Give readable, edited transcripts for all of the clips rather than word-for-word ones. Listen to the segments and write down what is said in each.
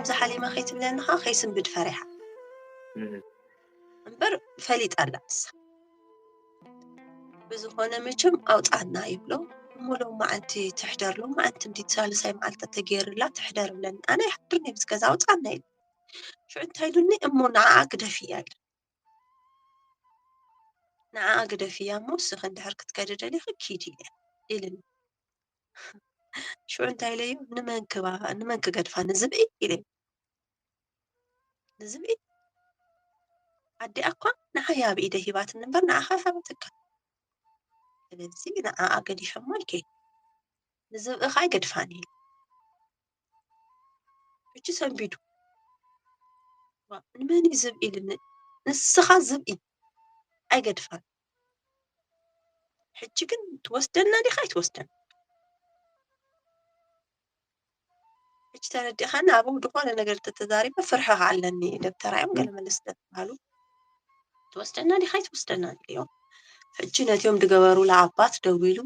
زحالي ما خيت بلانها خيسن بد فرحة أمبر فليت ألاس بزخونة مچم أوطعنا يبلو مولو ما أنتي تحضر له ما أنت بدي تسالساي معلتا تغير لا تحضر لن أنا يحضرني بس كذا أوطعنا يبلو شو أنت هيدوني أمو نعاق دفيا نعاق دفيا موس خند حركة كادر لي خكيدي إلن شو أنت هيلي نمانك قدفا نزبئي إلي نزبئي عدي أقوى نحيا بإيده هبات النمبر نعاها هبتك ስለዚህ አገድ ይፈማል ከ ንዝብ ኻይ ገድፋኒ እቺ ሰንቢዱ ንመን ይዝብ ኢልን ንስኻ ዝብ ኢ አይገድፋን ሕጂ ግን ትወስደና ዲኻ ይትወስደን እቺ ተረዲኻና አቡ ድኾነ ነገር ተተዛሪበ ፍርሕኻ ኣለኒ ደብተራዮም ገለ መልስ ተባሉ ትወስደና ዲኻ ይትወስደና እዮም ሕጂ ነትዮም ድገበሩ ለአባት ደዊሉ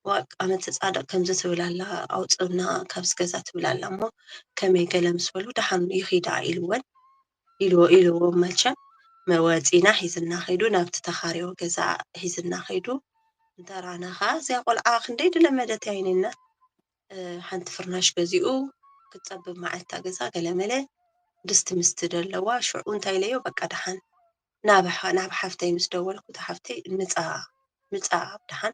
وأنا تصادق كم زت ولا لا أو تصنا كابس كذات ولا لا ما كم يكلم سولو دحن يخيد إلو مالشا موازينا حيزنا خيدو نبت تخاريو كذا حيزنا خيدو درانا خاز يقول آخر ديد لما دتعيننا حنت فرناش كزيو كتصب مع التاجزا كلامله دست مستدلوا شعون تايليو بقى دحن نابح حفتي مستدول كنت حفتي متى دحن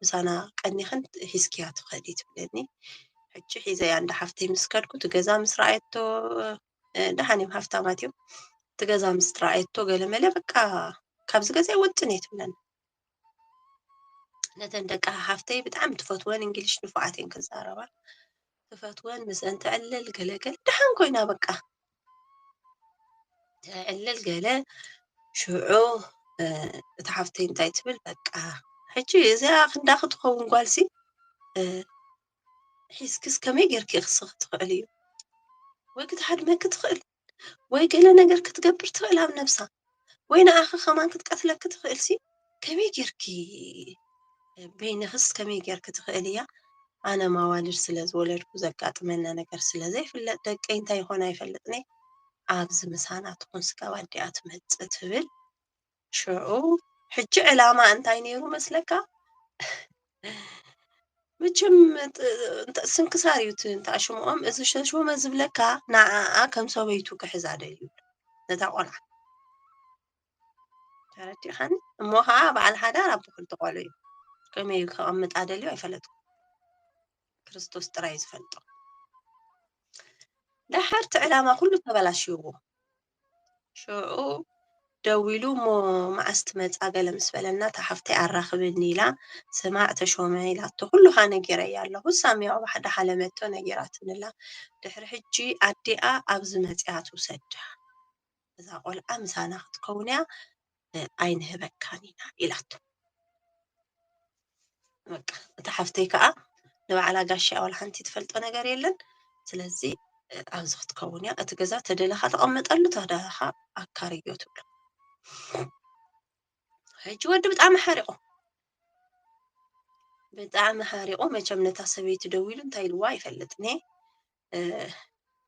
مسانا قني خنت حسكيات خديت بلني حجي حيزا عند حفتي مسكركو تجازا مسرعيتو دحاني بحفتا ماتيو تجازا مسرعيتو قال ملا بقى كابز جازا وطنيت بلن نتن دقا حفتي بتعم تفوتوان انجليش نفعاتين كزاربا تفوتوان مسان تعلل قلقل دحان كوينا بقى تعلل قلا شعو تحفتين تايتبل بقى حجي إذا خنداخد خوون قالسي حسكس كمي جرك يخسخ تقليو وقت حد ما كتخل ويقلا نجر كتقبر تقلها بنفسها وين آخر خمان كتقتلك كتخلسي كمي جركي بين خص كمي جرك تقليا أنا ما والر سلاز ولر وزكات منا نجر سلازي في دقين تاي هنا يفلتني عابز مسانا تكون سكواديات متتبل شعو حج علامة أنتي نيرو مسلكا مچم سنكساريوت انت اشموم اذا شو ما زبلكا نعا كم سويتو كحزا دليل نتا قلع تعرفتي خان موها بعد هذا رب كنت قولي كم يقمط ادليو يفلتو كريستوس ترايز فلطو لحرت علامه كله تبلاشيو شو دويلو مو مع استمت أقل مسفلنا تحفتي أراخبني لا سمعت شو ميلات كله خانة جريا له سامي أو واحد حلمته نجراتنا لا دحر حجي أديا أبزمت أعتو سجى إذا أقول أمس أنا تكونيا أين هبكانينا إلاتو تحفتي كأ لو على قاشي أول حنتي تفلت أنا جريلن سلزي أبزخ تكونيا أتجزا تدلها تقمت قلت هذا أكاريوتو هيج ود بطعم حارقو ما جمنا تسويت دويل انتي الوا يفلتني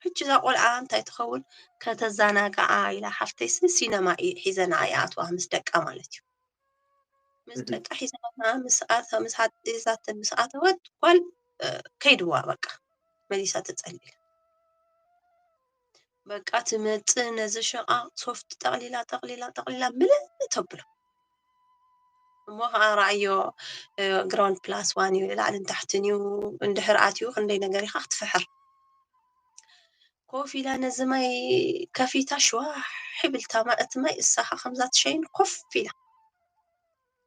حج ذا قلعة انتي تخول كتزاناقع إلى حفتي سينما حيزنا آيات وهمس دقا مالتيو مس حيزنا مسعات ذات مسعات ود قال كيدوا بقى مليسا تتقلل بقى تمت نزشقا صفت تقليلا ملا تبلو موها رأيو جراوند بلاس واني لعلن تحتنيو اندحر آتيو خندي نجاري خاخت فحر كوفي لا نزماي كافيتا شوا حبل تاما اتماي الساحة 5 شين كوفي لا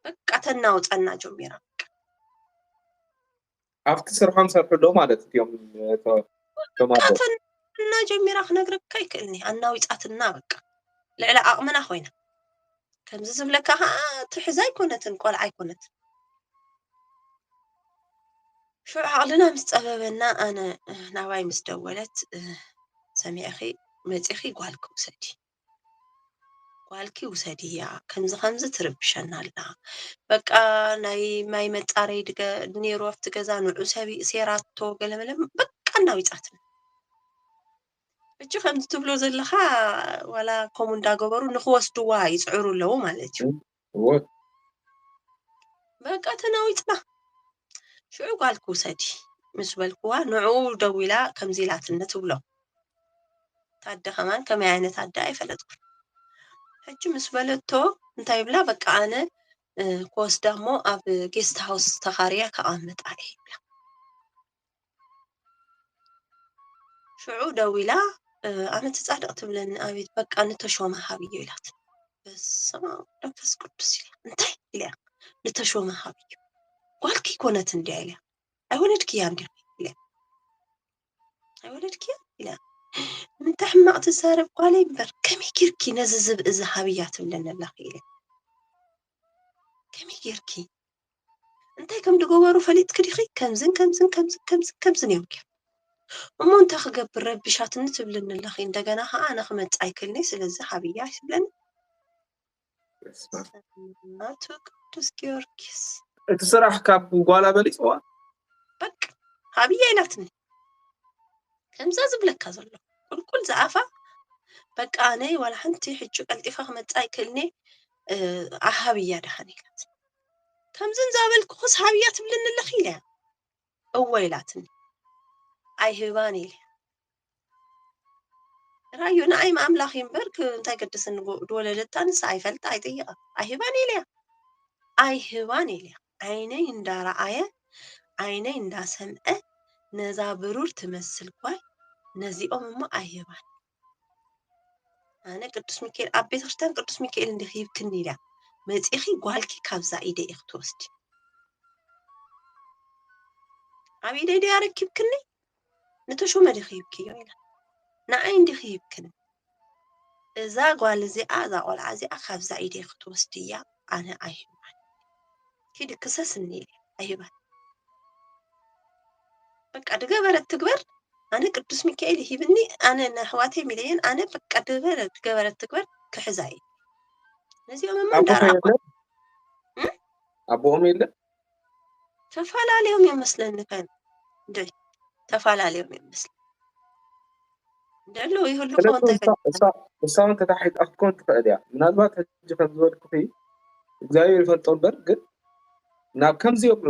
بقى تناوت أنا جميرا أفتي سرحان سرحلو مالت يوم بقى تنا جميرا خنقرب كايكلني أنا ويتقاتنا بقى لعلا أقمنا خوينا كم ززم لك تحزاي كونت نقول عاي كونت شو عقلنا مستقبلنا أنا نواي مستولت سامي أخي مزيخي قالكم سدي ጓልኪ ውሰድያ ከምዚ ትርብሸና ኣላ በቃ ናይ ማይ መጻረይ ነይሩ ኣብቲ ገዛ ንዑ ሰቢእ ሴራቶ ገለመለም በቃ እናዊጻትን እቺ ከምዚ ትብሎ ዘለኻ ዋላ ከምኡ እንዳገበሩ ንኽወስድዋ ይጽዕሩ ኣለዉ ማለት እዩ በቃ ተናዊጽና ሽዑ ጓልኪ ውሰዲ ምስ በልክዋ ንዑ ደው ኢላ ከምዚ ኢላትነ ትብሎ ታደ ኸማን ከመይ ዓይነት ኣደ ኣይፈለጥኩን ሕጂ ምስ በለቶ እንታይ ብላ በቃ ኣነ ክወስዳ እሞ ኣብ ጌስት ሃውስ ተኻርያ ከቐምጣ እየ ይብላ ሽዑ ደው ኢላ ኣነ ትጻድቕ ትብለኒ ኣቤት በቃ ንተሾመ ሃብዮ ኢላት በስመ አብ መንፈስ ቅዱስ ኢላ እንታይ ኢላ ንተሾመ ሃብዮ ጓልኪ ኮነት እንዲያ ኢላ ኣይወለድክያ እንዲያ ኢላ ኣይወለድክያ ኢላ ምንታይ ሕማቕ ትዛረብ ጓለይ እምበር ከመይ ጌርኪ ነዚ ዝብእ እዚ ሃብያ ትብለኒ ኣላኺ ኢለ ከመይ ጌርኪ እንታይ ከም ድገበሩ ፈሊጥክ ዲኺ ከምዝን እዮም እሞ እንታይ ክገብር ረቢሻትኒ ትብለኒ ኣላኺ እንደገና ከዓ ኣነ ክመጽእ ኣይክልኒ ስለዚ ሃብያ ይብለኒ ናቱ ቅዱስ ጊዮርጊስ እቲ ስራሕ ካብ ጓላ በሊፅዋ በቃ ሃብያ ኢላትኒ ከምዛ ዝብለካ ዘሎ ቁልቁል ዝኣፋ በቃ ኣነ ዋላ ሓንቲ ሕጂ ቀልጢፋ ክመጽእ ኣይክልኒ ሃብያ ደሓን ኢላት ከምዝን ዛበልክኹስ ሃብያ ትብለኒ ኣለኺ ኢለ እወ ኢላትኒ ኣይህባን ኢለ ራዩ ንኣይ ማምላኺ እምበር እንታይ ገድስኒ ድወለደታ ንሳ ኣይፈልጣ ኣይጠይቓ ኣይህባን ኢለ ኣይህባን ኢለ ዓይነይ እንዳረኣየ ዓይነይ እንዳሰምዐ ነዛ ብሩር ትመስል ጓል ነዚኦም እሞ ኣይህባን ኣነ ቅዱስ ሚካኤል ኣብ ቤተ ክርስቲያን ቅዱስ ሚካኤል እንዲኺብክኒ ኢላ መጺኺ ጓልኪ ካብዛ ኢደ ኢኽ ትወስዲ ኣብ ኢደ ድያ ረኪብክኒ ንተሾመ ድኺብክዮ ኢላ ንዓይ እንዲኺብክኒ እዛ ጓል እዚኣ እዛ ቆልዓ እዚኣ ካብዛ ኢደ ኢኽ ትወስዲ እያ ኣነ ኣይህባን ኪድ ክሰስኒ ኢለ ኣይህባን በቃ ድገበረት ትግበር ኣነ ቅዱስ ሚካኤል ይሂብኒ ኣነ ንኣሕዋተይ ሚለየን ኣነ በቃ ድገበረት ትግበር ክሕዛ እየ ነዚኦም እሞ እንዳረኣኳ ኣቦኦም የለ ተፈላለዮም ይመስለኒ ከን እንደ ተፈላለዮም ይመስል ደሎ ይሁሉ ኮንታይ እሳውን ተታሒት ክትኮን ትኽእል እያ ምናልባት ሕጂ ከም ዝበልኩ እግዚኣብሔር ይፈልጦ እምበር ግን ናብ ከምዚኦም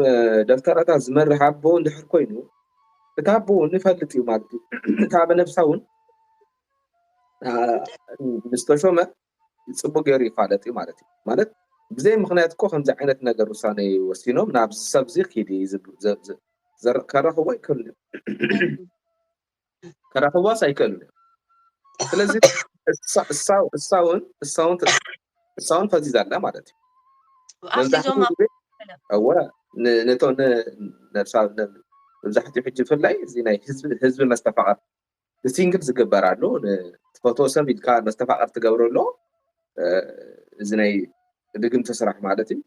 ደብተራታት ዝመርሕ ኣቦ እንድሕር ኮይኑ እታ ኣቦ ንፈልጥ እዩ ማለት እዩ እታ በነብሳ እውን ምስተሾመ ጽቡቅ ገይሩ ይፋለጥ እዩ ማለት እዩ ማለት ብዘይ ምክንያት እኮ ከምዚ ዓይነት ነገር ውሳነ ወሲኖም ናብ ሰብ ዚ ኪዲ ከረኽቦ ይክእሉ ከረኽቦስ ኣይክእሉ ስለዚ እሳውን ፈዚዛላ ማለት እዩ እወ ነቶን መብዛሕትኡ ሕጂ ብፍላይ እዚ ናይ ህዝቢ መስተፋቐር ብሲንግል ዝግበራሉ ንትፈቶ ሰብ ኢልካ መስተፋቐር ትገብረሎ እዚ ናይ ድግምቲ ስራሕ ማለት እዩ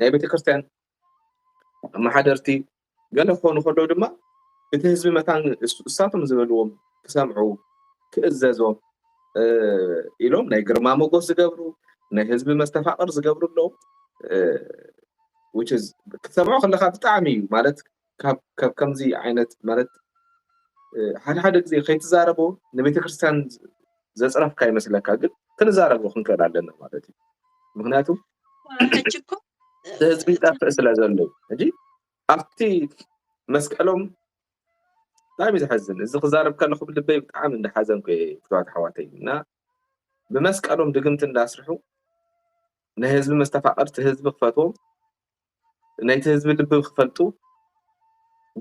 ናይ ቤተክርስትያን ማሕደርቲ ገለ ክኾኑ ከለዉ ድማ እቲ ህዝቢ መታን እሳቶም ዝበልዎም ክሰምዑ ክእዘዞም ኢሎም ናይ ግርማ ሞገስ ዝገብሩ ናይ ህዝቢ መስተፋቐር ዝገብሩ ኣለዉ which is ክትሰምዖ ከለካ ብጣዕሚ እዩ ማለት ካብ ከምዚ ዓይነት ማለት ሓደ ግዜ ከይትዛረቡ ንቤተ ክርስቲያን ዘፅረፍካ ይመስለካ ግን ክንዛረቡ ክንክእል ኣለና ማለት እዩ ምክንያቱ ህዝቢ ይጠፍእ ስለ ዘሎ እንጂ ኣብቲ መስቀሎም ብጣዕሚ ዝሕዝን እዚ ክዛረብ ከለኹ ብልበይ ብጣዕሚ እንዳሓዘንኩ ፍትዋት ኣሕዋተይ እና ብመስቀሎም ድግምቲ እንዳስርሑ ናይ ህዝቢ መስተፋቐርቲ ህዝቢ ክፈትዎም ናይቲ ህዝቢ ልቢ ክፈልጡ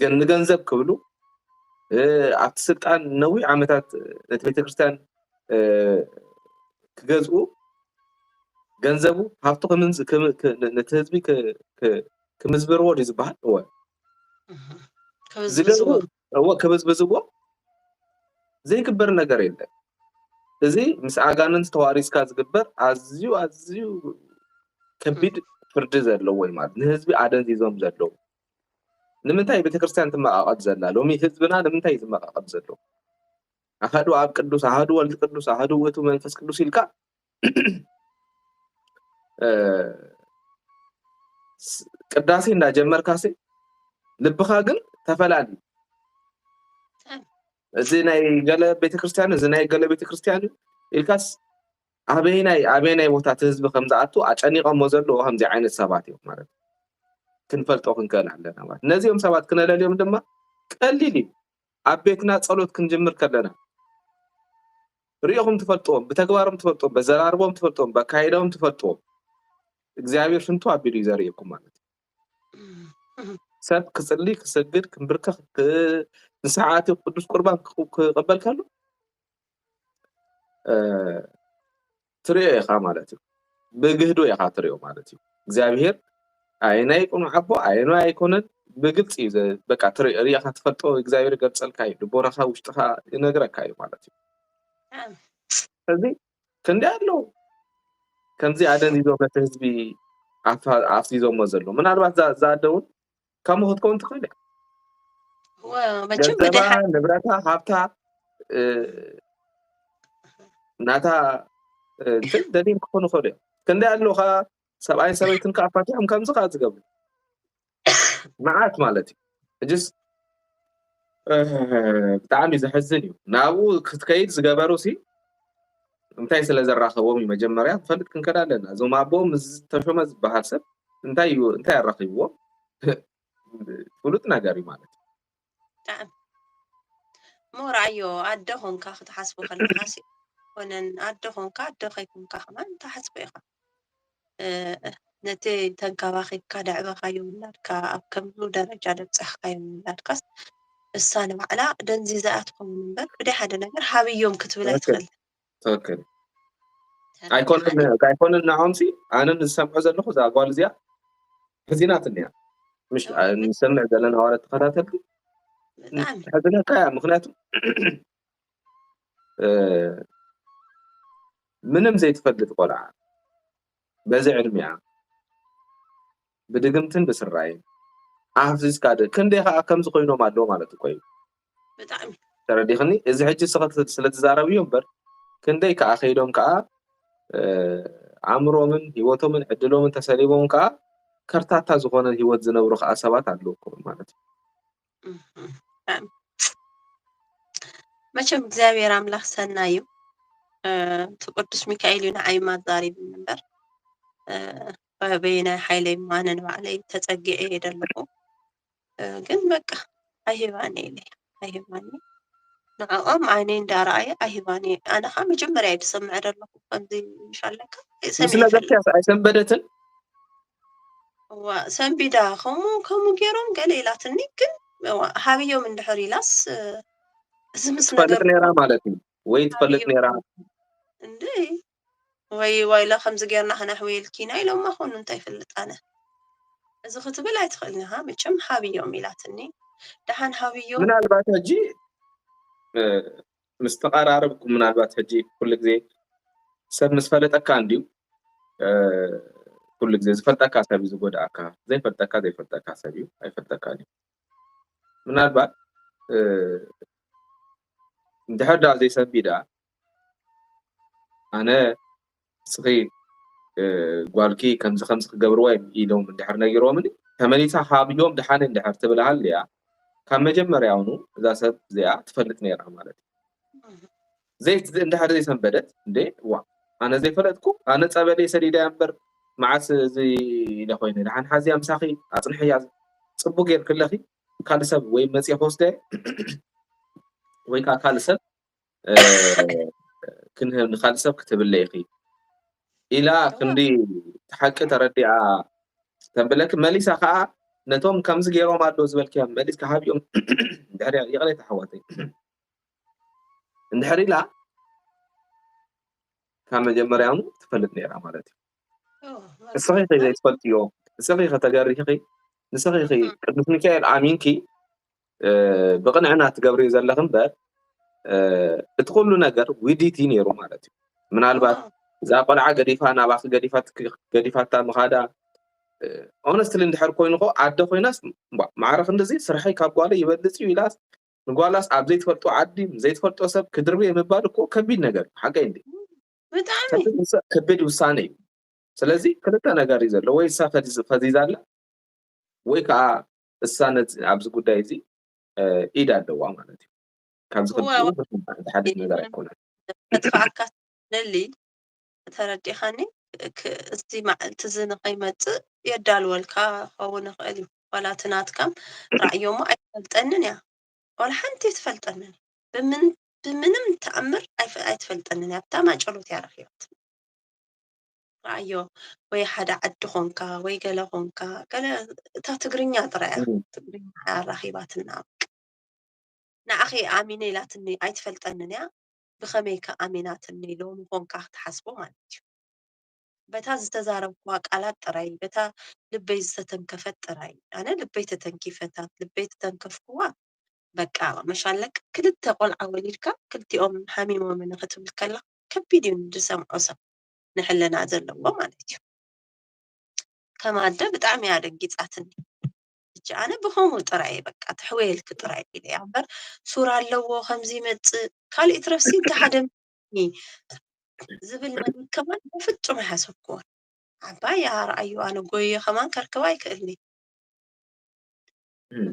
ግን ንገንዘብ ክብሉ ኣብቲ ስልጣን ነዊሕ ዓመታት ነቲ ቤተክርስትያን ክገዝኡ ገንዘቡ ሃብቱ ነቲ ህዝቢ ክምዝብርዎ ድዩ ዝበሃል እወ ክብዝብዝዎ ዘይግበር ነገር የለን እዚ ምስ ኣጋንንት ተዋሪስካ ዝግበር ኣዝዩ ከቢድ ፍርዲ ዘለዎ እዩ ማለት ንህዝቢ ኣደንዚዞም ዘለዉ ንምንታይ ቤተክርስትያን ትመቃቐል ዘላ ሎሚ ህዝብና ንምንታይ ዝመቃቐል ዘሎ ኣሃዱ ኣብ ቅዱስ ኣሃዱ ወልድ ቅዱስ ኣሃዱ ውእቱ መንፈስ ቅዱስ ኢልካ ቅዳሴ እንዳጀመርካሴ ልብኻ ግን ተፈላሊ እዚ ናይ ገለ ቤተክርስትያን እዚ ናይ ገለ ቤተክርስትያን ኢልካስ አበይናይ ቦታ ህዝቢ ከምዝኣቱ አጨኒቆሞ ዘለዎ ከምዚ ዓይነት ሰባት እዮም ማለት ክንፈልጦ ክንክእል ኣለና ማለት ነዚኦም ሰባት ክነለልዮም ድማ ቀሊል እዩ ኣብ ቤትና ጸሎት ክንጅምር ከለና ሪኦም ትፈልጦም ብተግባሮም ትፈልጦም በዘራርቦም ትፈልጦም በካይዶም ትፈልጦም እግዚአብሔር ሽንቱ አቢሉ ይዘርየኩም ማለት ሰብ ክጽሊ ክሰግድ ክንብርከኽ ንሰዓት ቅዱስ ቁርባን ክቀበል ከሎ ትሪኦ ኢኻ ማለት እዩ ብግህዶ ኢኻ ትሪኦ ማለት እዩ እግዚአብሔር አይናይ ቁኑ ዓቦ አይኑ አይኮነን በግልጽ እዩ በቃ ሪኢኻ ትፈልጦ እግዚአብሔር ገልጸልካ እዩ ልቦናኻ ውሽጥኻ ይነግረካ እዩ ማለት እዩ ስለዚህ ክንዲ ኣለው ከምዚ ኣደን ይዞም ነቲ ህዝቢ ኣፍዚዞሞ ዘሎ ምናልባት ዛደውን ከም ክትከውን ትኽእል መቸም ገንዘባ ንብረታ ሃብታ ናታ እንትን ደሊም ክኾኑ ይኽእሉ እዮም ክንዲ ኣለውኻ ሰብኣይን ሰበይትን ከኣፋትሖም ከምዚ ከዓ ዝገብሩ መዓት ማለት እዩ እጅስ ብጣዕሚ ዘሕዝን እዩ ናብኡ ክትከይድ ዝገበሩ ሲ እንታይ ስለ ዘራኸቦም እዩ መጀመርያ ክፈልጥ ክንከዳ ኣለና እዞም ኣቦም ዝተሾመ ዝበሃል ሰብ እንታይ ኣራኺብዎም ፍሉጥ ነገር እዩ ማለት እዩ ሞራዮ ኣደ ኾንካ ክትሓስቡ ከለካ ሲ ኮነን ኣደ ኾንካ ኣደ ኸይኮንካ ከማን ተሓስቡ ኢኻ ነቲ ተንከባኺብካ ደዕበኻዮ ውላድካ ኣብ ከምዚ ደረጃ ደብፅሕካዮ ውላድካስ እሳ ንባዕላ ደንዚ ዝኣትኩም እምበር ብደይ ሓደ ነገር ሃብዮም ክትብል ኣይትኽእል ትክክል ኣይኮነን ንዖምሲ ኣነ ዝሰምዖ ዘለኹ እዛ ጓል እዚኣ ሕዚናት እኒኣ مش نسمع ዘለና ዋለት ተኸታተልኩ ሕዝነካ ምክንያቱ ምንም ዘይትፈልጥ ቆልዓ በዚ ዕድሚያ ብድግምትን ብስራይን ኣፍዚዝካ ክንደይ ከዓ ከምዚ ኮይኖም ኣለዎ ማለት እኮ እዩ ብጣዕሚ ተረዲኽኒ እዚ ሕጂ ስለተዛረብዮ እምበር ክንደይ ከዓ ከይዶም ከዓ ኣእምሮምን ሂወቶምን ዕድሎምን ተሰሊሞም ከዓ ከርታታ ዝኾነ ህይወት ዝነብሩ ከዓ ሰባት ኣለዉ እኮ ማለት እዩ መቸም እግዚአብሔር ኣምላኽ ሰናይ እዩ ቅዱስ ሚካኤል እዩ ንዓይ ማዛሪብ እምበር በይናይ ሓይለይ ማነን ባዕለይ ተጸጊዐ የደለኹ ግን በቃ ኣይሂባኒ ኢለ ኣይሂባኒ ንዕኦም ዓይነይ እንዳረኣየ ኣይሂባኒ ኣነ ከዓ መጀመርያ ይድሰምዕ ደለኹ ከምዚ ይሻለካ ኣይሰንበደትን ሰንቢዳ ከምኡ ገይሮም ገለ ኢላትኒ ግን ሃብዮም እንድሕር ኢላስ እዚ ምስ ነገር ነራ ማለት እዩ ወይ ትፈልጥ ነራ እንዴ ዋይላ ከምዚ ጌርና ክነሕውልኪና ኢሎም ማኾኑ እንታይ ፍልጣነ እዚ ክትብል ኣይትኽእልኒኻ መቸም ሃብዮም ኢላትኒ ደሓን ሃብዮም ምናልባት ሕጂ ምስ ተቀራረብኩም ምናልባት ሕጂ ኩሉ ግዜ ሰብ ምስ ፈለጠካ እንድዩ ኩሉ ግዜ ዝፈልጠካ ሰብ እዩ ዝጎዳእካ ዘይፈልጠካ ሰብ እዩ ኣይፈልጠካን እዩ ምናልባት እንድሕር ዳ ዘይሰንቢዳ ኣነ ስኺ ጓልኪ ከምዚ ክገብርዋ ኢሎም እንድሕር ነጊሮምኒ ተመሊሳ ሃብዮም ድሓነ እንድሕር ትብልሃል እያ ካብ መጀመርያውኑ እዛ ሰብ እዚኣ ትፈልጥ ነይራ ማለት እዩ እንድሕር ዘይሰንበደት እንዴ ዋ ኣነ ዘይፈለጥኩ ኣነ ፀበለይ ሰዲዳ እምበር መዓስ እዚ ኢለ ኮይነ ድሓን ሓዝያ ምሳኺ ኣፅንሕያ ፅቡቅ ጌርክለኺ ካልእ ሰብ ወይ መፅያ ክወስደ ወይ ከዓ ካልእ ሰብ ክንህብ ንካልእ ሰብ ክትብለ ኢኺ ኢላ ክንዲ ተሓቂ ተረዲኣ ተንብለክ መሊሳ ከዓ ነቶም ከምዚ ገይሮም ኣሎ ዝበልክያ መሊስካ ሃብዮም እንድሕር ይቕለይ ተሓዋተይ እንድሕር ኢላ ካብ መጀመርያውኑ ትፈልጥ ነይራ ማለት እዩ እስኺ ዘይትፈልጥዮ እስኺ ከተገሪኺ ንስኺ ቅዱስ ሚካኤል ኣሚንኪ ብቕንዕና ትገብሪ ዘለኽ እምበር እቲ ኩሉ ነገር ውዲቲ ነይሩ ማለት እዩ ምናልባት እዛ ቆልዓ ገዲፋ ናባኺ ገዲፋታ ምኻዳ ሆነስትሊ እንድሕር ኮይኑ ኾ ዓደ ኮይናስ ማዕረኽ እንደዚ ስራሐይ ካብ ጓለ ይበልፅ እዩ ኢላስ ንጓላስ ኣብ ዘይትፈልጦ ዓዲ ዘይትፈልጦ ሰብ ክድርብ የምባል እኮ ከቢድ ነገር ሓቀይ እንዴ ብጣዕሚ ከበድ ውሳነ እዩ ስለዚ ክልተ ነገር እዩ ዘሎ ወይ እሳ ፈዚዛ ኣላ ወይ ከዓ እሳ ኣብዚ ጉዳይ እዚ ኢድ ኣለዋ ማለት እዩ ካብዚ ክልቲኡ ዝሓድግ ነገር ኣይኮነን ተጥፋዕካ ደሊ ተረዲኻኒ እስቲ መዓልቲ እዚ ንኸይመፅእ የዳልወልካ ክኸውን ይኽእል እዩ ዋላ እቲ ናትካም ራእዮሞ ኣይትፈልጠንን እያ ዋላ ሓንቲ ትፈልጠንን ብምንም ተኣምር ኣይትፈልጠንን እያ ብጣዕሚ ጨሎት እያ ረኺባት ራእዮ ወይ ሓደ ዓዲ ኾንካ ወይ ገለ ኾንካ ገለ እታ ትግርኛ ጥራይ ትግርኛ ረኺባትና ንኣኺ ኣሚነ ኢላትኒ ኣይትፈልጠንን እያ ብኸመይ ከኣሚናትኒ ሎሚ ኾንካ ክትሓስቦ ማለት እዩ በታ ዝተዛረብኳ ቃላት ጥራይ በታ ልበይ ዝተተንከፈት ጥራይ ኣነ ልበይ ተተንኪፈታት ልበይ ተተንከፍክዋ በቃ መሻለቅ ክልተ ቆልዓ ወሊድካ ክልቲኦም ሓሚሞም ንኽትብል ከላ ከቢድ እዩ ዝሰምዖ ሰብ ንሕለና ዘለዎ ማለት እዩ ከማደ ብጣዕሚ እያ ደጊፃትኒ እጂ ኣነ ብኸምኡ ጥራይ በቃ ትሕወየልክ ጥራይ ኢለ እያ እምበር ሱር ኣለዎ ከምዚ ይመፅእ ካልእ ትረፍሲ እንተሓደምኒ ዝብል ነገር ከማን ብፍፁም ኣይሓሰብክዎን ዓባይ ኣርኣዩ ኣነ ጎየ ከማን ከርክባ ይክእልኒ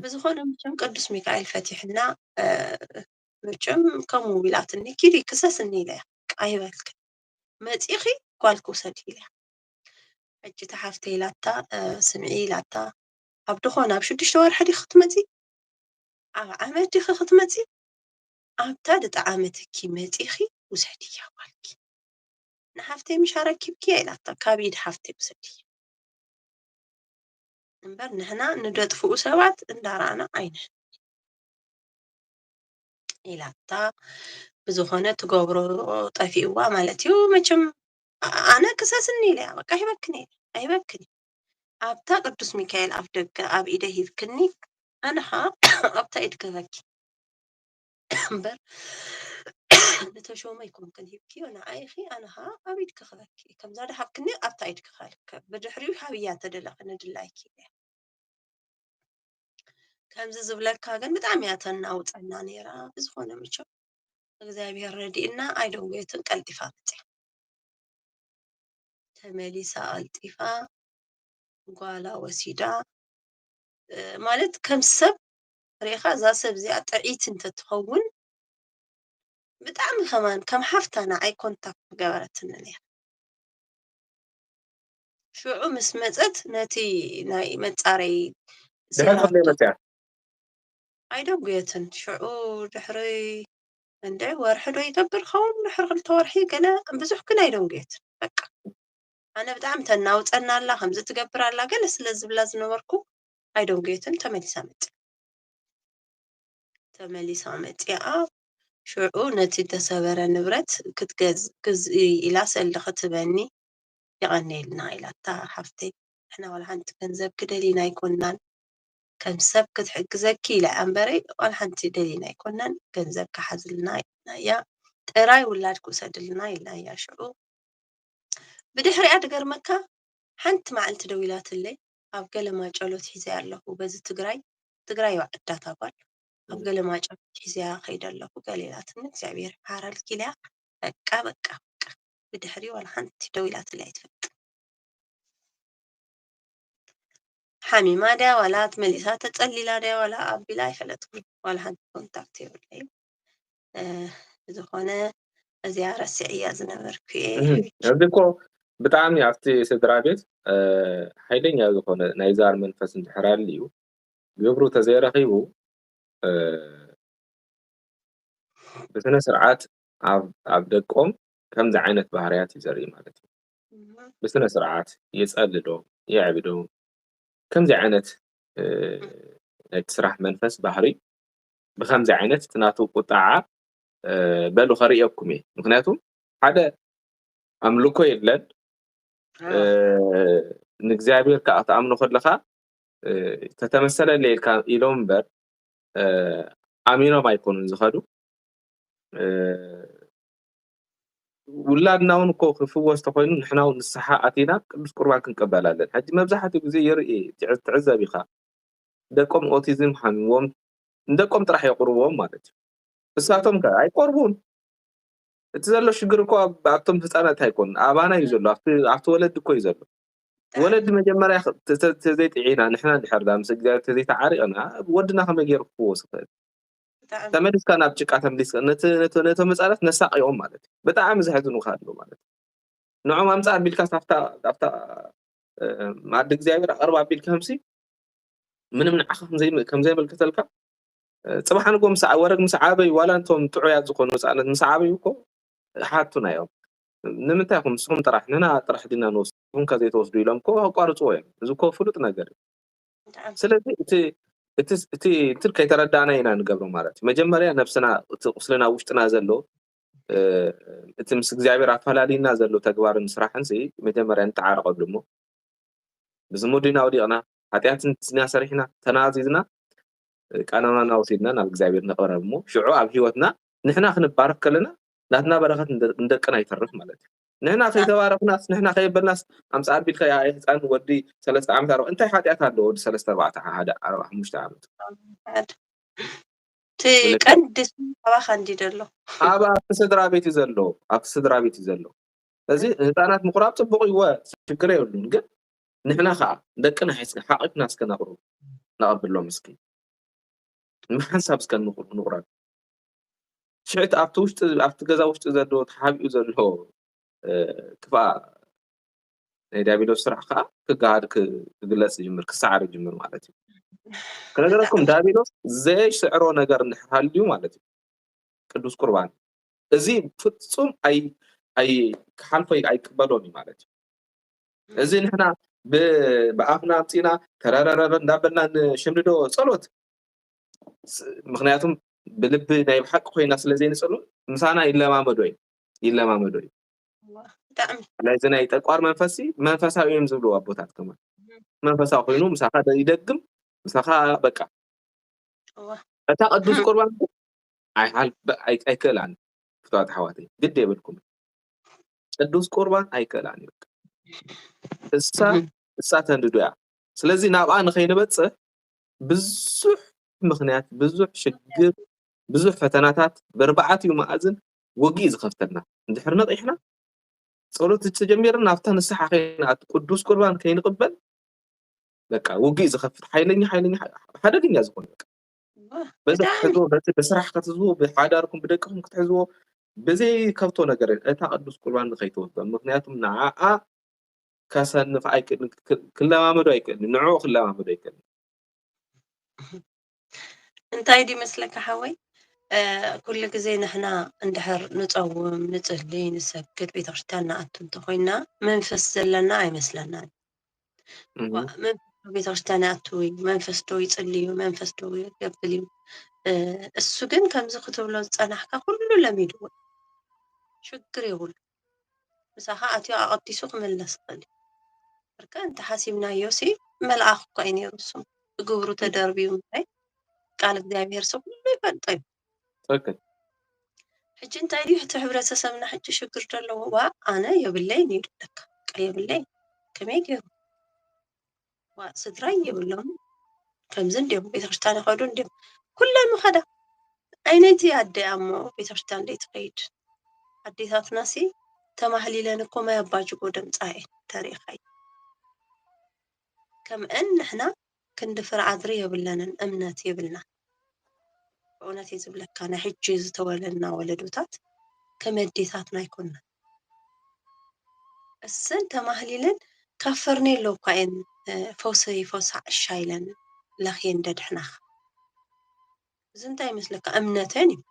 ብዝኾነ ምቸም ቅዱስ ሚካኤል ፈቲሕና ምቸም ከምኡ ኢላትኒ ኪዲ ክሰስኒ ኢለ እያ ኣይበልክ መፂኺ ጓልክ ውሰድ ኢለ እያ ሕጂ ተሓፍተ ኢላታ ስምዒ ኢላታ ኣብ ድኾን ኣብ 6 ወርሒ ዲኺ ክትመፂ ኣብ ዓመት ዲኺ ክትመፂ ኣብታ ድጣዓመትኪ መፂኺ ውሰድ እያ ጓልኪ ንሓፍተይ ምሻ ረኪብኪ ኢላታ ካብ ኢድ ሓፍተይ ውሰድ እያ እምበር ንሕና ንደጥፍኡ ሰባት እንዳራኣና ኣይንሕን ኢላታ ብዝኾነ ትገብሮ ጠፊእዋ ማለት እዩ መቸም ኣነ ክሰስኒ ኢለ እያ በቃ ኣይበክን እየ ኣይበክን ኣብታ ቅዱስ ሚካኤል ኣብ ደገ ኣብ ኢደ ሂብክኒ ኣነኻ ኣብታ ኢድ ክበኪ እምበር ንተሾመ ይኮንክን ሂብኪዮ ንዓይኺ ኣነኻ ኣብ ኢድ ክኽበኪ ከምዛ ድሓብክኒ ኣብታ ኢድ ክኸልከ ብድሕሪኡ ሃብያ ተደለኸ ንድላይኪ እያ ከምዚ ዝብለካ ግን ብጣዕሚ እያ ተናውፀና ነይራ ብዝኾነ ምቸም እግዚኣብሔር ረዲእና ኣይደውየትን ቀልጢፋ መፅያ ተመሊሳ ቀልጢፋ ጓላ ወሲዳ ማለት ከም ሰብ ሪኢኻ እዛ ሰብ እዚኣ ጥዒት እንተትኸውን ብጣዕሚ ከማን ከም ሓፍታ ንዓይ ኮንታክት ገበረትኒ ነይራ ሽዑ ምስ መፀት ነቲ ናይ መፃረይ ድሕሪ መፅያ ኣይደውየትን ሽዑ ድሕሪ እንደ ወርሒ ዶ ይገብር ኸውን ድሕሪ 2 ወርሒ ገለ ብዙሕ ግን ኣይደውየትን በቃ ኣነ ብጣዕሚ ተናውፀና ኣላ ከምዚ ትገብር ኣላ ገለ ስለ ዝብላ ዝነበርኩ ኣይደውየትን ተመሊሳ መፅኣ ሽዑ ነቲ ተሰበረ ንብረት ክትገዝኢ ኢላ ሰሊ ክትበኒ ይቐኒየልና ኢላታ ሓፍተይ ንሕና ዋላ ሓንቲ ገንዘብ ክደሊና ኣይኮናን ከም ሰብ ክትሕግዘኪ ኢላ እምበረይ ዋላ ሓንቲ ደሊና ኣይኮናን ገንዘብ ክሓዝልና ኢልና እያ ጥራይ ውላድ ክውሰድልና ኢልና እያ ሽዑ ብድሕሪኣ ድገርመካ ሓንቲ መዓልቲ ደው ኢላትለይ ኣብ ገለማ ጨሎት ሒዘ ኣለኹ በዚ ትግራይ ዋዕዳታ ጓል ኣብ ገለማ ጨሎት ሒዘ ከይደ ኣለኹ ገለ ኢላትኒ እግዚኣብሔር ይምሃረልኪ ኢላ በቃ ብድሕሪ ዋላ ሓንቲ ደው ኢላትለይ ኣይትፈልጥ ሓሚማ ድያ ዋላ ተመሊሳ ተፀሊላ ድያ ዋላ ኣቢላ ኣይፈለጥኩን ዋላ ሓንቲ ኮንታክት የብለይ ዝኾነ እዚኣ ረሲዕ እያ ዝነበርኩ እዚ እኮ ብጣዕሚ ኣብቲ ስድራ ቤት ሓይለኛ ዝኾነ ናይ ዛር መንፈስ እንድሕር እዩ ግብሩ ተዘይረኺቡ ብስነ ስርዓት ኣብ ደቆም ከምዚ ዓይነት ባህርያት እዩ ዘርኢ ማለት እዩ ብስነ ስርዓት የፀልዶ የዕብዶ ከምዚ ዓይነት ናይ ስራሕ መንፈስ ባህሪ ብከምዚ ዓይነት ትናቱ ቁጣዓ በሉ ከርእየኩም እየ ምክንያቱ ሓደ ኣምልኮ የለን ንእግዚኣብሔር ከዓ ተኣምኖ ከለካ ተተመሰለለ ኢልካ ኢሎም እምበር ኣሚኖም ኣይኮኑን ዝኸዱ ውላድና እውን እኮ ክፍወስ ተኮይኑ ንሕና እውን ንስሓ ኣቲና ቅዱስ ቁርባን ክንቀበል ኣለና ሕጂ መብዛሕትኡ ግዜ የርኢ ትዕዘብ ኢኻ ደቆም ኦቲዝም ሓሚሞም ንደቆም ጥራሕ የቁርቦም ማለት እዩ እሳቶም ከ ኣይቆርቡን تزلو شجر كوا بعتم هتانا تايكون أبانا يزلو عفت ولد كوا يزلو ولد مجمرة تزيت عينا نحنا نحر دام سجل تزيت عاري أنا ودنا هم يجير قوس تمدس كان أبتشك أتمدس نت مسألة نساق يوم مالتي بتعامل زهدون وخادلو مالتي نوع ما مسألة بالكاس أفتا ما عندك زي أربعة بالكامسي من أخف زي بالكتلك صباح أنا قوم ساعة ورق مسعابي ولا أنتم تعيا زخون مسألة مسعابي وكو حاتنا يوم نمتاكم سكم طرح دينا نوس هم كذي توصلوا لهم كو قارص وين زكو فلوت نجار سلسي تي تلك يتردانا هنا نقبل مرات مجمريا نفسنا وصلنا وشتنا زلو تمسك زعبي رافالا لينا زلو تجوار مسرحن سي مجمريا نتعارق قبل بزمودنا ودي أنا هتيات ناس رحنا تنازينا كأننا نوصينا نبغى زعبير نقرب شعو أبي وتنا نحنا خن بارك كلنا لاتنا بركة ندكنا يترف مالتي نحنا خي تبارك ناس نحنا خي بالناس أم ساعات بيتخي عايز أن ودي 3 عام ترى أنت حاتي هذا ود 3 4 هذا 4 مش تعمل تي قدس ما خندي دلو أبا صدر بيتي زلو أب صدر بيتي زلو لذي أنا مقرب تبغي هو فكرة يقولون قل نحنا خا دكنا حس حقك ناس كنا قرب نقبل له مسكين ما حسب كان نقرب شعت أفتوشت جزا وشت زلو تحابي زلو كفا دابيلو سرعة كقعد كجلس جمر كسعر جمر مالتي كنا نقولكم دابيلو زي سعره نجار نحال اليوم مالتي قدوس قربان زي فتصوم أي كحالفي أي كبلوني مالتي زي نحنا بأفنا تينا كرارارار نابلنا شمدو صلوت مغنياتهم بلب نايب حق خوينا سلازين يصلو مسانا إلا ما مدوي لازم يتقار منفسي يمزلوا أبوتات كمان منفسي خوينو مساخا يدقم مساخا بقى أتا قدوس قربان أي كلان فتوات حواتي قد يبلكم قدوس قربان أي كلان السا تندويا سلازي نابا نخينبص بزح مخنيات بزح شجر بزح فتناتات بربعات يوم أذن وجي زخفتنا ندحرنا طيحنا صلوت تجميرنا افتن الصحة خينا قدوس قربان كاين قبل لك وجي زخفت حيلني حدا دنيا زكون بس حزو بسرح كتزو بحداركم بدقكم كتحزو بزي كفتو نجر اتا قدوس قربان خيتو مخنياتهم نعاء كاسن فاي كل ما مدو يكل نعو كل ما مدو يكل انتي دي مثلك حوي كل جزء نحنا ندحر نصوم نصلي نسكت بيتغشتنا أنتم تخوينا منفس لنا أي مثلنا ومن بيتغشتنا أتوي منفس توي تصلي ومنفس توي قبلي السجن كم زختوا له أنا حكا كله لميدو شكري يقول مساحة أتيا أغطي سوق من الأسفل أنت حاسبنا يوسي ملعق قيني رسم بقبرو تدربي ومتاي قال እግዚአብሔር ሰው ሁሉ ይፈልጣል ሕጂ እንታይ ድዩ ሕቲ ሕብረተሰብና ሕጂ ሽግር ዘለዎ ኣነ የብለይ ነይሩ ደካ የብለይ ከመይ ገይሩ ስድራይ የብሎም ከምዚ እንዲዮም ቤተክርስቲያን ይኸዱ እንዲዮም ኩለን ምኸዳ ዓይነይቲ ኣደ እሞ ቤተክርስቲያን እንዴት ትኸይድ ኣዴታትና ሲ ተማህሊለን እኮ ማይ ኣባጅጎ ደምፃኤ ተሪኻይ ከምእን ንሕና ክንድፍር ዓድሪ የብለንን እምነት የብልና እውነት ዝብለካ ናይ ሕጂ ዝተወለድና ወለዶታት ከመዴታትና ይኮና እሰን ተማህሊለን ካፈርኔሎ እኳ እየን ፈውሳ እሻይለን ለኽየን ደድሕናኻ እዚ እንታይ ይመስለካ እምነተን እዩ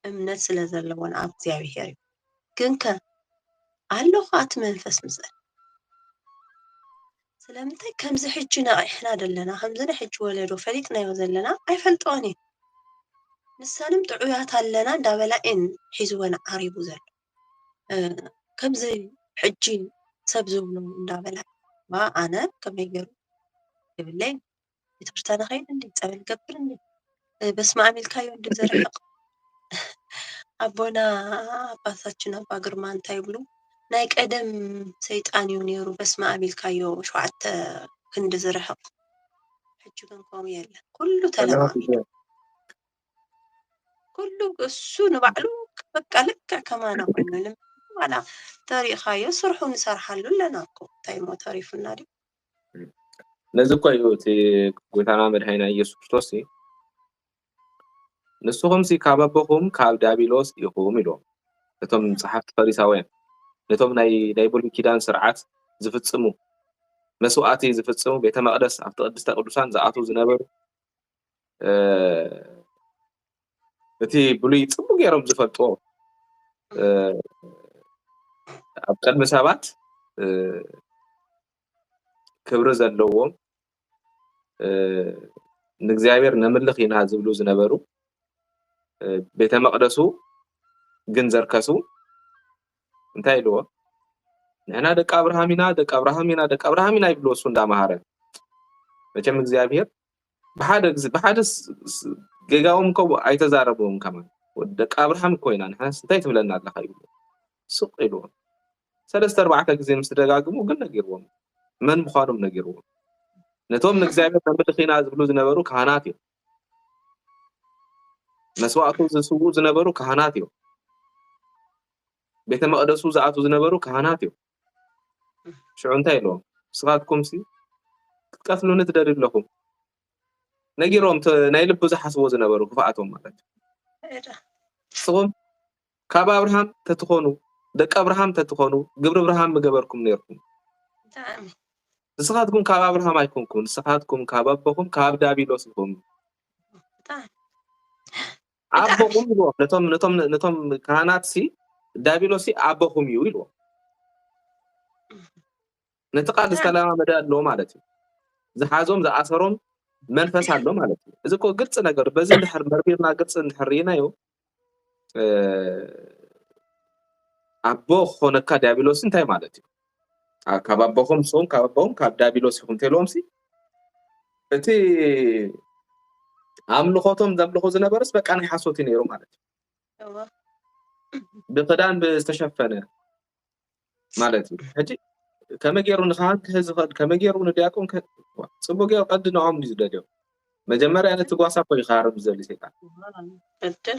እምነት ስለ ዘለዎን ኣብ እግዚኣብሔር እዩ ግን ከ ኣለኹ ኣቲ መንፈስ ምስል ስለምንታይ ከምዚ ሕጂ ነቒሕና ደለና ከምዚ ናይ ሕጂ ወለዶ ፈሊጥናዮ ዘለና ኣይፈልጥዎን እየ ንሳንም ጥዑያት ኣለና እንዳበላእን ሒዝወን ዓሪቡ ዘሎ ከምዚ ሕጂ ሰብ ዝብሎ እንዳበላ ኣነ ከመይ ገይሩ ይብለይ ቤተክርስቲያን ኸይድ እንዲ ፀበል ገብር እንዲ በስመ አብ ኢልካዮ እንዲ ዘርሕቕ ኣቦና አባታችን ኣባ ግርማ እንታይ ይብሉ ናይ ቀደም ሰይጣን እዩ ነይሩ በስመ አብ ኢልካዮ 7 ክንዲ ዝርሕቕ ሕጂ ግን ከምኡ የለን ኩሉ ተለማሚዱ ኩሉ እሱ ንባዕሉ በቃ ልክ ከማና ኮይኑ ዋላ ተሪኻዮ ስርሑ ንሰርሓሉ ኣለና እኮ እንታይ ሞ ተሪፉና ድዩ ነዚ እኮ እዩ እቲ ጎይታና መድሃኒና ኢየሱስ ክርስቶስ ንስኹም ካብ ኣቦኹም ካብ ዲያብሎስ ኢኹም ኢሎም እቶም ጸሓፍቲ ፈሪሳውያን ነቶም ናይ ብሉይ ኪዳን ስርዓት ዝፍጽሙ መስዋዕቲ ዝፍጽሙ ቤተ መቕደስ ኣብቲ ቅድስተ ቅዱሳን ዝኣትዉ ዝነበሩ እቲ ብሉይ ጽቡቕ ገይሮም ዝፈልጥዎ ኣብ ቅድሚ ሰባት ክብሪ ዘለዎም ንእግዚኣብሔር ነምልኽ ኢና ዝብሉ ዝነበሩ ቤተ መቕደሱ ግን ዘርከሱ እንታይ ኢልዎ ንሕና ደቂ ኣብርሃም ኢና ደቂ ኣብርሃም ኢና ደቂ ኣብርሃም ኢና ይብልዎ እሱ እንዳምሃረ መቸም እግዚኣብሔር ብሓደ ጌጋዎም እኮ ኣይተዛረብዎም ከማን ደቂ ኣብርሃም እኮ ኢና ንሕና እንታይ ትብለና ኣለኻ ይብሉ ስቕ ኢልዎም 3-4 ግዜ ምስ ደጋግሙ ግን ነጊርዎም መን ምዃኖም ነጊርዎም ነቶም ንእግዚኣብሔር ነምልኽ ኢና ዝብሉ ዝነበሩ ካህናት እዮም መስዋዕቱ ዝስዉ ዝነበሩ ካህናት እዮም ቤተ መቕደሱ ዝኣትዉ ዝነበሩ ካህናት እዮም ሽዑ እንታይ ኢልዎም ንስኻትኩምሲ ክትቀትሉኒ ትደልዩ ኣለኹም ነጊሮም ናይ ልቢ ዝሓስቦ ዝነበሩ ክፍኣቶም ማለት እዩ ንስኹም ካብ ኣብርሃም ተትኾኑ ደቂ ኣብርሃም ተትኾኑ ግብሪ ኣብርሃም ምገበርኩም ነይርኩም ንስኻትኩም ካብ ኣብርሃም ኣይኮንኩም ንስኻትኩም ካብ ኣቦኹም ካብ ዲያብሎስ ኢኹም ኣቦኹም ኢልዎም ነቶም ካህናት ዲያብሎስ ኣቦኹም እዩ ኢልዎም ነቲ ቃል ዝተለማመደ ኣለዎ ማለት እዩ ዝሓዞም ዝኣሰሮም መንፈስ ኣሎ ማለት እዩ እዚ እኮ ግልጽ ነገር በዚ እንድሕር መርቢርና ግልጽ እንድሕርናዮ ኣቦ ክኾነካ ዲያብሎስ እንታይ ማለት እዩ ካብ ኣቦኹም ንስኹም ካብ ኣቦኹም ካብ ዲያብሎስ ኢኹም እንተኢልዎም እቲ ኣምልኾቶም ዘምልኹ ዝነበረስ በቃ ናይ ሓሶት እዩ ነይሩ ማለት እዩ ብክዳን ዝተሸፈነ ማለት እዩ ሕጂ ከመይ ገይሩ ንኻህን ክሕዝ ይኽእል ከመይ ገይሩ ንዲያቆን ፅቡቅ ገይሩ ቀዲ ንዖም እዩ ዝደልዮ መጀመርያ ነቲ ጓሳ እኮ ይኻርም ዝደሊ ሰይጣን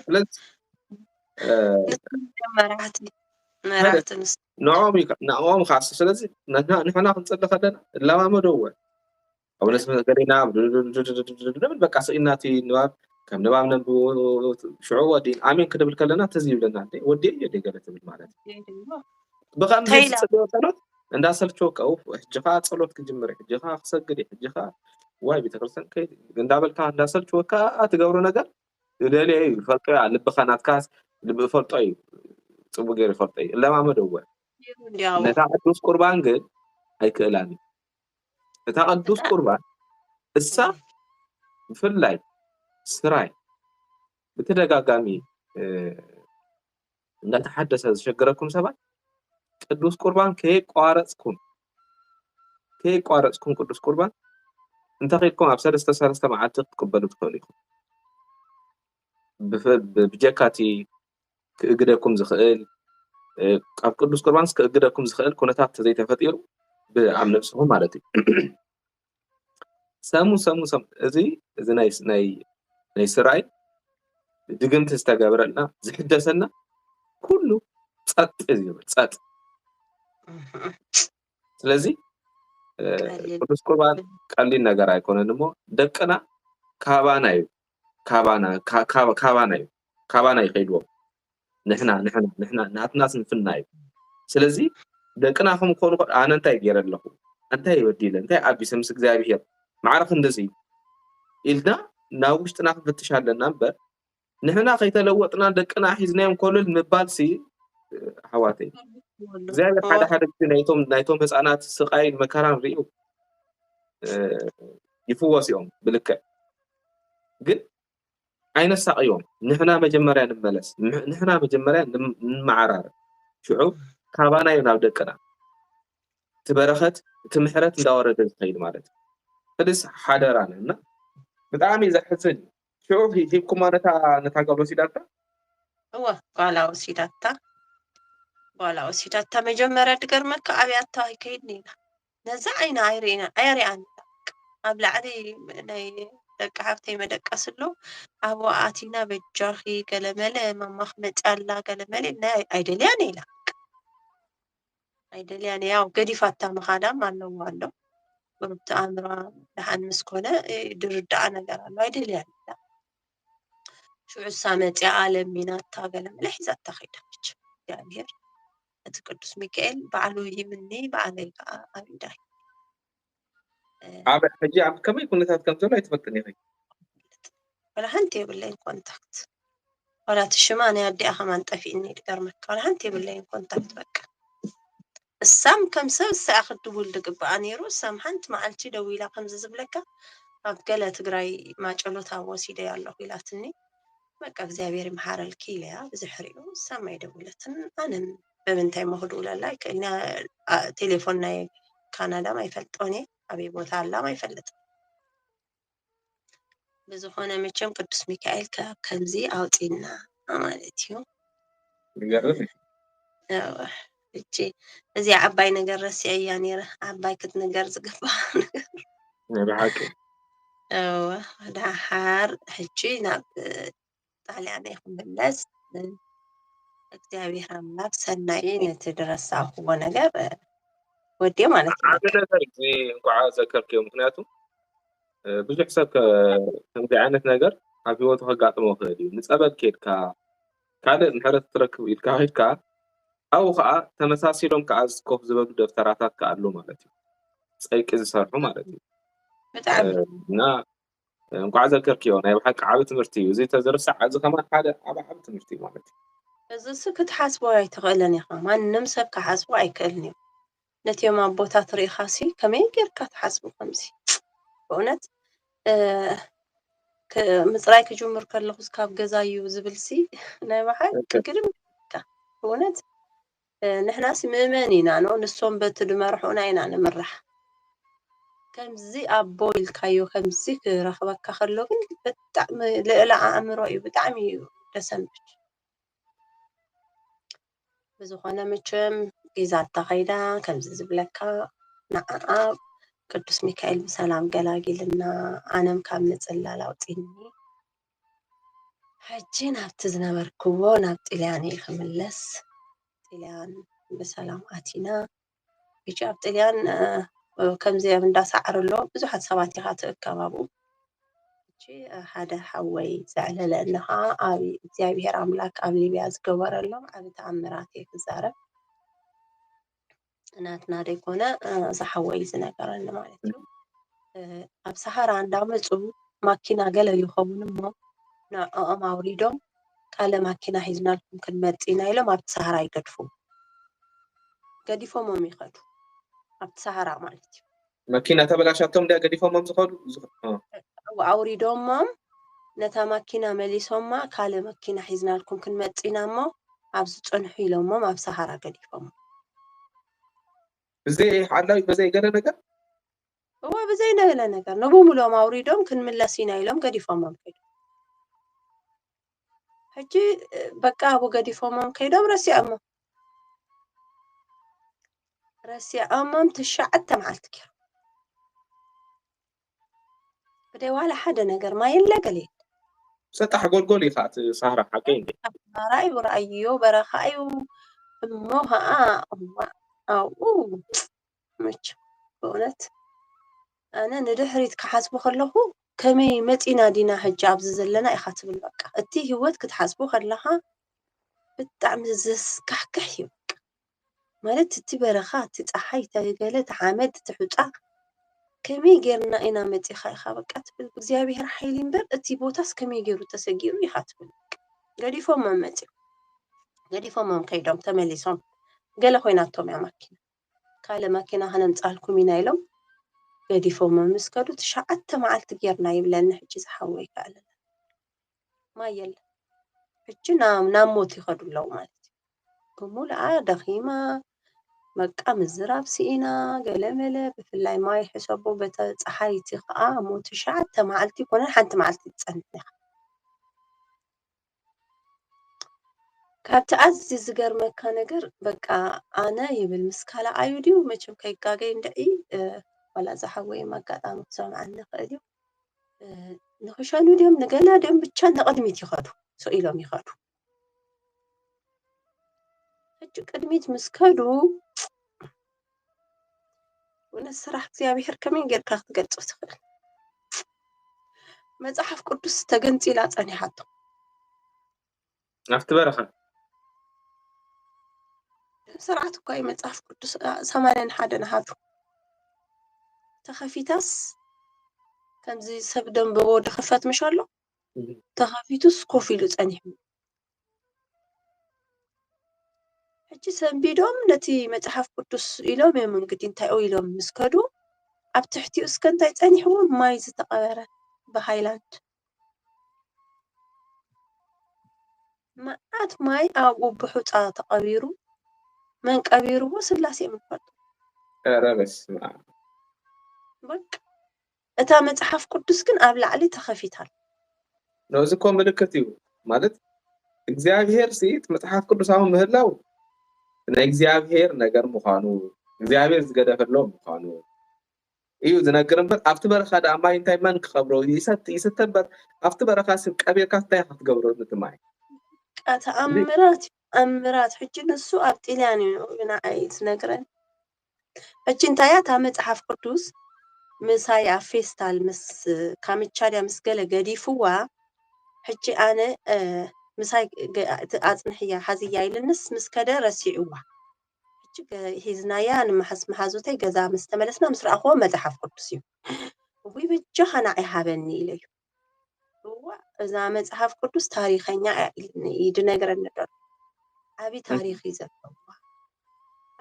ስለዚ ንዖም ካስ ስለዚ ንሕና ክንፅሊ ከለና ለማመደዎ أو نسمع قرينا نبل بقى سئناتي نواب كم نواب نبو شعور ودي عامين كده بالكلنا تزيد لنا ودي يدي قالت بالمعنى بقى مزيد تصدق صلوت عند أصل شوك أو جخات صلوت كجمرة جخات سجدي جخات واي بتكرسن كي عند قبل كان عند أصل شوك أتجاورنا قال يدلي فرطي على بخانات كاس اللي بفرطي صبوا غير فرطي لا ما مدوه نتاعدوس قربان قل هاي كلامي نتاعدوس قربان السا بفلاي سراي بتدقاقامي نتحدث هذا شجركم سبا قدوس قربان كي قارصكم قدوس قربان انت خيلكم ابسد استسارسته معات تقبلوا تخليكم بجكاتي كእግደኩም ዝኽእል ኣብ ቅዱስ ቁርባን ከእግደኩም ዝኽእል ኩነታት ዘይ ተፈጢሩ ብዓም ነፍስኩም ማለት እዩ ሰሙ እዚ ናይ ስራይ ድግምቲ ዝተገበረልና ዝሕደሰና ኩሉ ጸጥ ዝብል ጸጥ ስለዚ ቅዱስ ቁርባን ቀሊል ነገር ኣይኮነን እሞ ደቅና ካባና ይኸይድዎም نحنا ناتنا سنفناي سلازي دقناكم كون انا انتي غير لكم انتي يودي له انتي ابي سمس እግዚአብሔር معرف እንደዚህ ኢልና ናውሽጥና ከተሻለና ነበር نحنا ከይተለወጥና ደቅና ሒዝናዮም ኮልል ምባልሲ حواتي እግዚአብሔር ሓደ ናይቶም ህፃናት ስቃይ መከራን ሪኡ ይፍወስዮም ብልከ ግን أين الساقيون؟ نحنا مجمرة نملس، نحنا مجمرة نمعرر، شعوب كابانا ينادقنا، تبرخت تمحرت ندورة الخيل مالت، فدس حدرانا، بتعامي إذا حسن، شعوب هيكم ما نتاقبل سيداتا؟ هو قال وسيداتا مجمرة تقرمك أبياتها كيدنينا، نزعينا عيرينا عن قبل علي ደቂ ሓፍተይ መደቀስሎ ኣብ ኣቲና በጃኺ ገለመለ ማማኽ መጫላ ገለመለ ናይ ኣይደልያን ኢላ ኣይደልያን ያው ገዲፋታ መኻዳም ኣለዎ ኣሎ በብተኣምራ ድሓን ምስ ኮነ ድርዳኣ ነገር ኣሎ ኣይደልያን ኢላ ሽዑሳ መፂኣ ለሚናታ ገለመለ ሒዛታ ኸይዳች እግዚአብሔር እቲ ቅዱስ ሚካኤል በዓሉ ይምኒ በዓለይ ከዓ ኣብ ኢዳ ኣብ ሕጂ ኣብ ከመይ ኩነታት ከም ዘሎ ኣይትፈልጥን ኢኺ ولا حنت يبلين كونتاكت ولا تشمان يا دي أخمان طفيني دقرمك ولا حنت يبلين كونتاكت بك السام كم سأخذ ولدك بأنيرو السام حنت مع التي دويلا كم زبلك أبقى تقراي ما جلوتها وسيدة الله إلاتني بك እግዚአብሔር محار الكيلة بزحريو السام يدولتن أنا ببنتي مهدولة لايك إن تليفوننا كندا ما يفلتوني أبي بوتا لا ما يفلت بزخونه مچم ቅዱስ ሚካኤል ከምዚ አውጪና ማለት እዩ ይገርም እቺ እዚ ዓባይ ነገር ረሲያ እያ ነይረ ዓባይ ክትነገር ዝግባ ብሓቂ ዳሓር ሕጂ ናብ ጣልያን ይኽምለስ እግዚአብሔር አምላክ ሰናይ ነቲ ድረሳኽዎ ነገር ወዲ ማለት ነው ዓብ ነገር እዚ እንኳዓ ዘከርክዮ ምክንያቱ ብዙሕ ሰብ ከምዚ ዓይነት ነገር ኣብ ሂወቱ ከጋጥሞ ክእል እዩ ንፀበል ከድካ ካልእ ምሕረት ትረክብ ኢልካ ኸድካ ኣብኡ ከዓ ተመሳሲሎም ከዓ ኮፍ ዝበሉ ደብተራታት ከዓ ኣሎ ማለት እዩ ፀይቂ ዝሰርሑ ማለት እዩ እና እንኳዕ ዘከርክዮ ናይ ብሓቂ ዓብ ትምህርቲ እዩ እዚ ተዝርሳዕ እዚ ከማ ሓደ ዓብ ትምህርቲ እዩ ማለት እዩ እዚ ስ ክትሓስቦ ኣይትኽእልን ኢኻ ማንም ሰብ ክሓስቦ ኣይክእልን እዩ ነትዮም ኣቦታት ርኢኻሲ ከመይ ጌርካ ትሓስቡ ከምዚ በእውነት ምፅራይ ክጅምር ከለኹ ካብ ገዛ እዩ ዝብልሲ ናይ ባሓቅ ግርም በእውነት ንሕናሲ ምእመን ኢና ኖ ንሶም በቲ ድመርሑና ኢና ንምራሕ ከምዚ ኣቦ ኢልካዮ ከምዚ ክረኽበካ ከሎ ግን ብጣዕሚ ልዕሊ ኣእምሮ እዩ ብጣዕሚ እዩ ደሰምች ብዝኾነ መቸም ሒዛታ ኸይዳ ከምዚ ዝብለካ ንዓዓ ቅዱስ ሚካኤል ብሰላም ገላጊልና ኣነም ካብ ምፅላል ኣውፂኒ ሕጂ ናብቲ ዝነበርክዎ ናብ ጢልያን ክምለስ ጢልያን ብሰላም ኣቲና ሕጂ ኣብ ጢልያን ከምዚ ኣብ እንዳሳዕርሎ ብዙሓት ሰባት ኢኻ ትእከብ ኣብኡ ሕጂ ሓደ ሓወይ ዘዕለለ እንኻ ኣብ እግዚኣብሔር ኣምላክ ኣብ ሊብያ ዝገበረሎም ዓብ ተኣምራት እየ ክዛረብ እናትና ደይኮነ ዝሓወይ ዝነገረኒ ማለት እዩ ኣብ ሰሃራ እንዳመፁ ማኪና ገለ ይኸውን እሞ ንዕኦም ኣውሪዶም ካለ ማኪና ሒዝናልኩም ክንመፂ ኢና ኢሎም ኣብቲ ሰሃራ ይገድፉ ገዲፎሞም ይኸዱ ኣብቲ ሰሃራ ማለት እዩ መኪና ተበላሻቶም ዳ ገዲፎሞም ዝኸዱ ኣውሪዶሞም ነታ ማኪና መሊሶማ ካለ መኪና ሒዝናልኩም ክንመፂ ኢና እሞ ኣብ ዝፀንሑ ኢሎሞም ኣብ ሰሃራ ገዲፎም ብዘይ ሓላዊ በዘይ ገለ ነገር እዋ ብዘይ ነገለ ነገር ንብሙሎም ኣውሪዶም ክንምለስ ኢና ኢሎም ገዲፎሞም ከይዱ ሕጂ በቃ ኣብኡ ገዲፎሞም ከይዶም ረሲዖሞም ትሻዓተ መዓልቲ ገይሩ ብደይ ዋላ ሓደ ነገር ማየለ ገለ ሰጣሕ ጎልጎል ኢኻ እቲ ሰሃራ ሓቂ እንዴ ራእዩ ራእዮ በረኻ እዩ እሞ ከዓ ኣብኡ ምች በእውነት ኣነ ንድሕሪት ክሓስቡ ከለኹ ከመይ መፂና ዲና ሕጂ ኣብዚ ዘለና ኢኻ ትብል በቃ እቲ ህይወት ክትሓስቡ ከለኻ ብጣዕሚ ዘስካሕክሕ እዩ ማለት እቲ በረኻ እቲ ፀሓይ ተገለ ተሓመድ ትሕፃ ከመይ ጌርና ኢና መፂኻ ኢኻ በቃ ትብል እግዚኣብሔር ሓይሊ እምበር እቲ ቦታስ ከመይ ገይሩ ተሰጊሩ ኢኻ ትብል ገዲፎሞም መፂኦም ገዲፎሞም ከይዶም ተመሊሶም ገለ ኮይናቶም እያ ማኪና ካለ ማኪና ክነምፃልኩም ኢና ኢሎም ገዲፎሞም ምስ ከዱ ትሻዓተ መዓልቲ ጌርና ይብለኒ ሕጂ ዝሓወይ ከኣለና ማየለ ሕጂ ናብ ሞት ይኸዱ ኣለዉ ማለት እዩ ብሙልኣ ደኺማ መቃ ምዝራብ ሲኢና ገለመለ ብፍላይ ማይ ሕሰቦ በተ ፀሓይቲ ከዓ ሞት ትሻዓተ መዓልቲ ኮነን ሓንቲ መዓልቲ ትፀንሕ ኢኻ ካብቲ ኣዝዩ ዝገርመካ ነገር በቃ ኣነ ይብል ምስ ካልኣዩ ድዩ መቸም ከይጋገይ እንደኢ ዋላ ዝሓወይ ኣጋጣሚ ክሰምዓኒ ይኽእል እዩ ንኽሸኑ ድዮም ንገላ ድዮም ብቻ ንቕድሚት ይኸዱ ስኢሎም ይኸዱ ሕጂ ቅድሚት ምስ ከዱ እውነት ስራሕ እግዚኣብሔር ከመይ ጌርካ ክትገልጾ ትኽእል መጽሓፍ ቅዱስ ተገንፂላ ጸኒሓቶ ኣብቲ በረኻ ስርዓት እኳ እዩ መጽሓፍ ቅዱስ 81 ናሃቱ ተኸፊታስ ከምዚ ሰብ ደንበቦ ድኽፈት ምሽ ኣሎ ተኸፊቱስ ኮፍ ኢሉ ጸኒሑ ሕጂ ሰንቢዶም ነቲ መጽሓፍ ቅዱስ ኢሎም እዮም እንግዲህ እንታይ ኢሎም ምስ ከዱ ኣብ ትሕቲኡ እስከ እንታይ ጸኒሕዎ ማይ ዝተቐበረ ብሃይላንድ መዓት ማይ ኣብኡ ብሑፃ ተቐቢሩ መን ቀቢሩዎ ስላሴ ምፈልጡ ኧረ በስመ አብ በቃ እታ መጽሓፍ ቅዱስ ግን ኣብ ላዕሊ ተኸፊታል ነዚ እኮ ምልክት እዩ ማለት እግዚአብሔር ሲት መጽሐፍ ቅዱሳዊ ምህላው ናይ እግዚአብሔር ነገር ምዃኑ እግዚአብሔር ዝገደፈሎ ምዃኑ እዩ ዝነግር እምበር ኣብቲ በረኻ ዳ ማይ እንታይ መን ክኸብሮ ይስተበር ኣብቲ በረኻ ስብ ቀቢርካ እንታይ ክትገብሮ ነቲ ማይ ተኣምራት ሕጂ ንሱ ኣብ ጢልያን እዩ ንዓይ ዝነግረን ሕጂ እንታይ እያ እታ መጽሓፍ ቅዱስ ምሳይ ኣብ ፌስታል ምስ ካምቻድያ ምስ ገለ ገዲፍዋ ሕጂ ኣነ ምሳይ ኣጽንሕያ ሓዝያ ኢልንስ ምስ ከደ ረሲዑዋ ሕጂ ሒዝናያ ንመሓዙተይ ገዛ ምስ ተመለስና ምስ ረኣኽዎ መጽሓፍ ቅዱስ እዩ ወይ ብጃኻ ንዓይ ሃበኒ ኢለዩ እዛ መጽሓፍ ቅዱስ ታሪኸኛ ይድነግረኒ ዶ ዓብዪ ታሪኽ እዩ ዘለዋ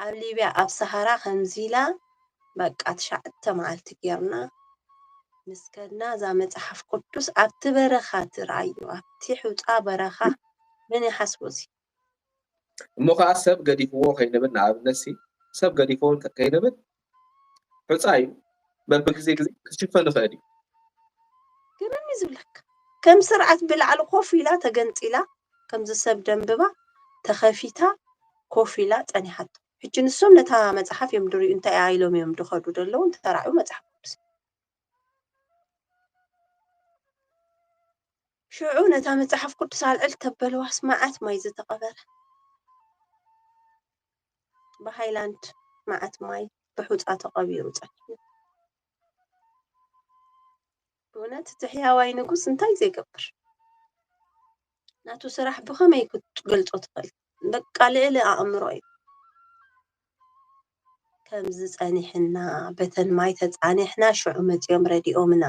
ኣብ ሊብያ ኣብ ሰሃራ ከምዚኢላ በቃ 9 መዓልቲ ጌርና ምስ ከድና እዛ መጽሓፍ ቅዱስ ኣብቲ በረኻ ትርኣዩ ኣብቲ ሕውፃ በረኻ ምን ይሓስቡ እዚ እሞ ከዓ ሰብ ገዲፍዎ ከይንብል ንኣብነት ሰብ ገዲፍዎ ከይንብል ሕውፃ እዩ በብግዜ ግዜ ክሽፈን ይኽእል እዩ ግርም እዩ ዝብለካ ከም ስርዓት ብላዕሊ ኮፍ ኢላ ተገንፂላ ከምዚ ሰብ ደንብባ ተኸፊታ ኮፍ ኢላ ጸኒሓቶ ሕጂ ንሶም ነታ መጽሓፍ እዮም ድርኡ እንታይ ኢሎም እዮም ድኸዱ ደለዉ ተራእዩ መጽሓፍ ቅዱስ ሽዑ ነታ መጽሓፍ ቅዱስ ኣልዕል ተበልዋስ መዓት ማይ ዝተቐበረ ብሃይላንድ መዓት ማይ ብሑፃ ተቐቢሩ ጸኒሑ እውነት እቲ ሕያዋይ ንጉስ እንታይ ዘይገብር ናቱ ስራሕ ብኸመይ ክትገልጾ ትኽእል በቃ ልዕሊ ኣእምሮ እዩ ከምዚ ጸኒሕና በተን ማይ ተጻኒሕና ሽዑ መጺኦም ረዲኦምና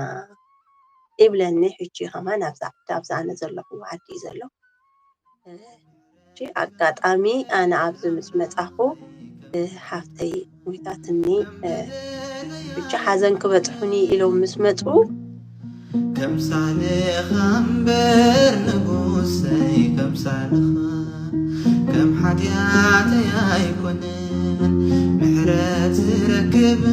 ይብለኒ ሕጂ ኸማ ናብዛ ኣነ ዘለኹ ዓዲ እዩ ዘሎ ኣጋጣሚ ኣነ ኣብዚ ምስ መጻኹ ሓፍተይ ሞይታትኒ ብቻ ሓዘን ክበጽሑኒ ኢሎም ምስ መጹ ከምሳሌኻ እምበር ንጉሰይ ከምሳሌኻ ከም ሓጢኣተይ ኣይኮነን ምሕረት ዝረክብ